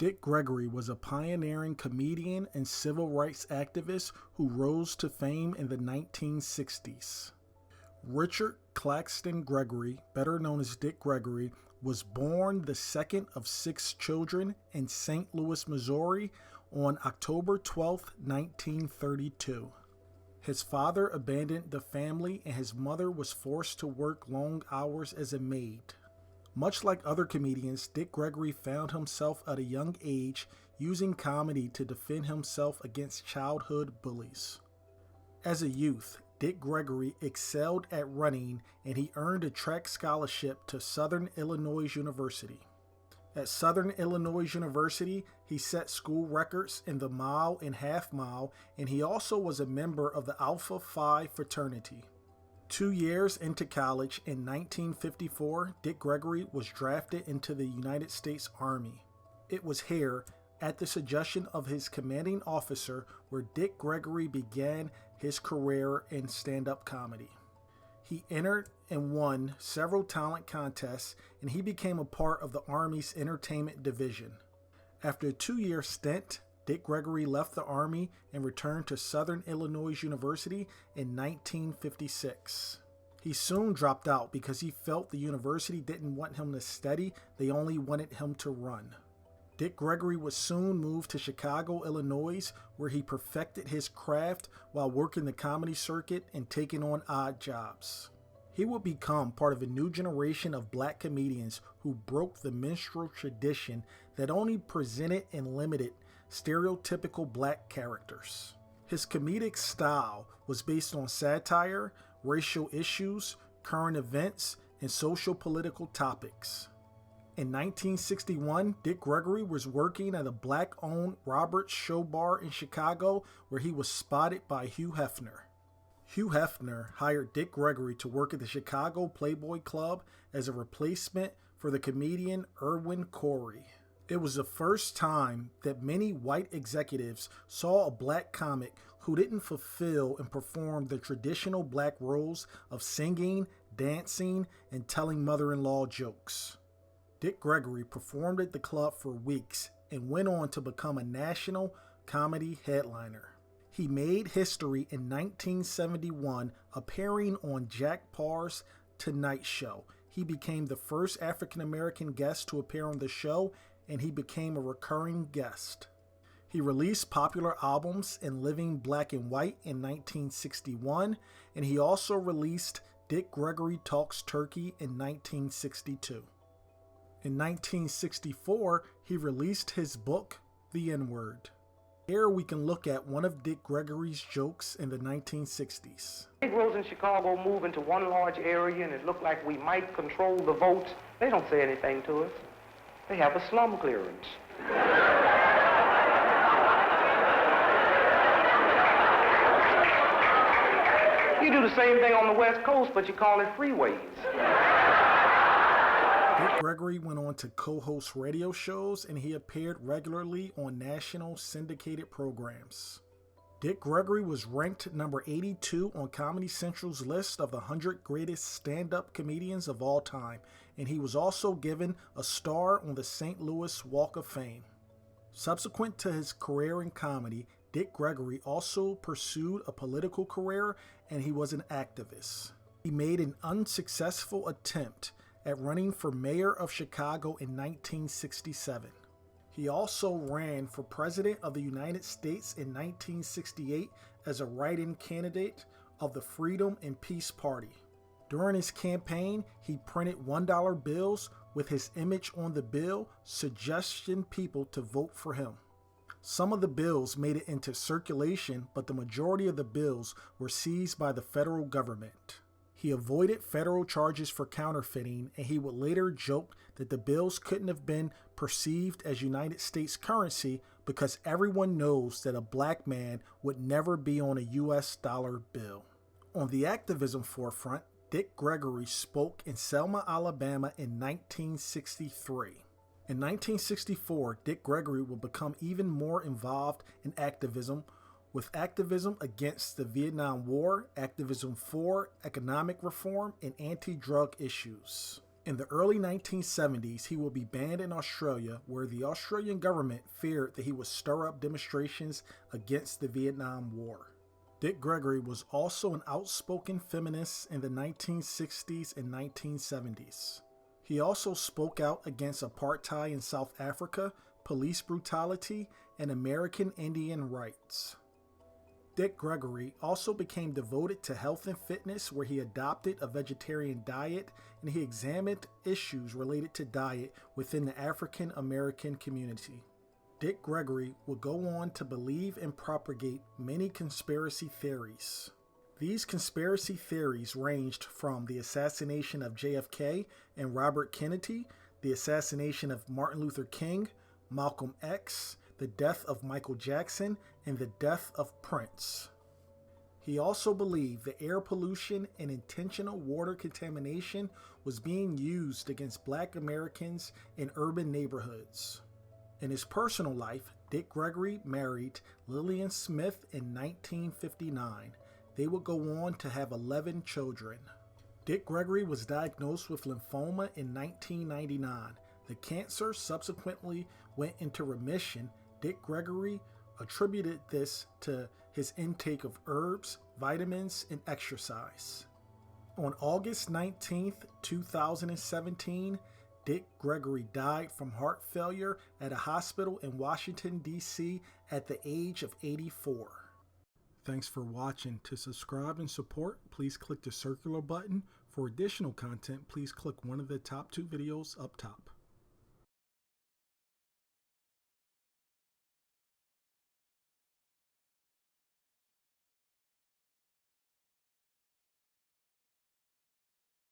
Dick Gregory was a pioneering comedian and civil rights activist who rose to fame in the 1960s. Richard Claxton Gregory, better known as Dick Gregory, was born the second of 6 children in St. Louis, Missouri on October 12, 1932. His father abandoned the family and his mother was forced to work long hours as a maid. Much like other comedians, Dick Gregory found himself at a young age using comedy to defend himself against childhood bullies. As a youth, Dick Gregory excelled at running and he earned a track scholarship to Southern Illinois University. At Southern Illinois University, he set school records in the mile and half mile, and he also was a member of the Alpha Phi fraternity. 2 years into college, in 1954, Dick Gregory was drafted into the United States Army. It was here, at the suggestion of his commanding officer, where Dick Gregory began his career in stand-up comedy. He entered and won several talent contests, and he became a part of the Army's entertainment division. After a 2-year stint, Dick Gregory left the Army and returned to Southern Illinois University in 1956. He soon dropped out because he felt the university didn't want him to study, they only wanted him to run. Dick Gregory would soon move to Chicago, Illinois, where he perfected his craft while working the comedy circuit and taking on odd jobs. He would become part of a new generation of black comedians who broke the minstrel tradition that only presented and limited stereotypical black characters. His comedic style was based on satire, racial issues, current events, and social political topics. In 1961, Dick Gregory was working at a black-owned Roberts Show Bar in Chicago where he was spotted by Hugh Hefner. Hugh Hefner hired Dick Gregory to work at the Chicago Playboy Club as a replacement for the comedian Irwin Corey. It was the first time that many white executives saw a black comic who didn't fulfill and perform the traditional black roles of singing, dancing, and telling mother-in-law jokes. Dick Gregory performed at the club for weeks and went on to become a national comedy headliner. He made history in 1971 appearing on Jack Parr's Tonight Show. He became the first African-American guest to appear on the show, and he became a recurring guest. He released popular albums in Living Black and White in 1961, and he also released Dick Gregory Talks Turkey in 1962. In 1964, he released his book, The N-Word. Here we can look at one of Dick Gregory's jokes in the 1960s. Negroes in Chicago move into one large area and it looked like we might control the votes. They don't say anything to us. They have a slum clearance. You do the same thing on the West Coast, but you call it freeways. Dick Gregory went on to co-host radio shows and he appeared regularly on national syndicated programs. Dick Gregory was ranked number 82 on Comedy Central's list of the 100 greatest stand-up comedians of all time, and he was also given a star on the St. Louis Walk of Fame. Subsequent to his career in comedy, Dick Gregory also pursued a political career and he was an activist. He made an unsuccessful attempt at running for mayor of Chicago in 1967. He also ran for president of the United States in 1968 as a write-in candidate of the Freedom and Peace Party. During his campaign, he printed $1 bills with his image on the bill, suggesting people to vote for him. Some of the bills made it into circulation, but the majority of the bills were seized by the federal government. He avoided federal charges for counterfeiting, and he would later joke that the bills couldn't have been perceived as United States currency because everyone knows that a black man would never be on a US dollar bill. On the activism forefront, Dick Gregory spoke in Selma, Alabama in 1963. In 1964, Dick Gregory would become even more involved in activism, with activism against the Vietnam War, activism for economic reform, and anti-drug issues. In the early 1970s, he will be banned in Australia, where the Australian government feared that he would stir up demonstrations against the Vietnam War. Dick Gregory was also an outspoken feminist in the 1960s and 1970s. He also spoke out against apartheid in South Africa, police brutality, and American Indian rights. Dick Gregory also became devoted to health and fitness, where he adopted a vegetarian diet and he examined issues related to diet within the African American community. Dick Gregory would go on to believe and propagate many conspiracy theories. These conspiracy theories ranged from the assassination of JFK and Robert Kennedy, the assassination of Martin Luther King, Malcolm X, the death of Michael Jackson, and the death of Prince. He also believed that air pollution and intentional water contamination was being used against Black Americans in urban neighborhoods. In his personal life, Dick Gregory married Lillian Smith in 1959. They would go on to have 11 children. Dick Gregory was diagnosed with lymphoma in 1999. The cancer subsequently went into remission. Dick Gregory attributed this to his intake of herbs, vitamins, and exercise. On August 19, 2017, Dick Gregory died from heart failure at a hospital in Washington, D.C. at the age of 84. Thanks for watching. To subscribe and support, please click the circular button. For additional content, please click one of the top 2 videos up top.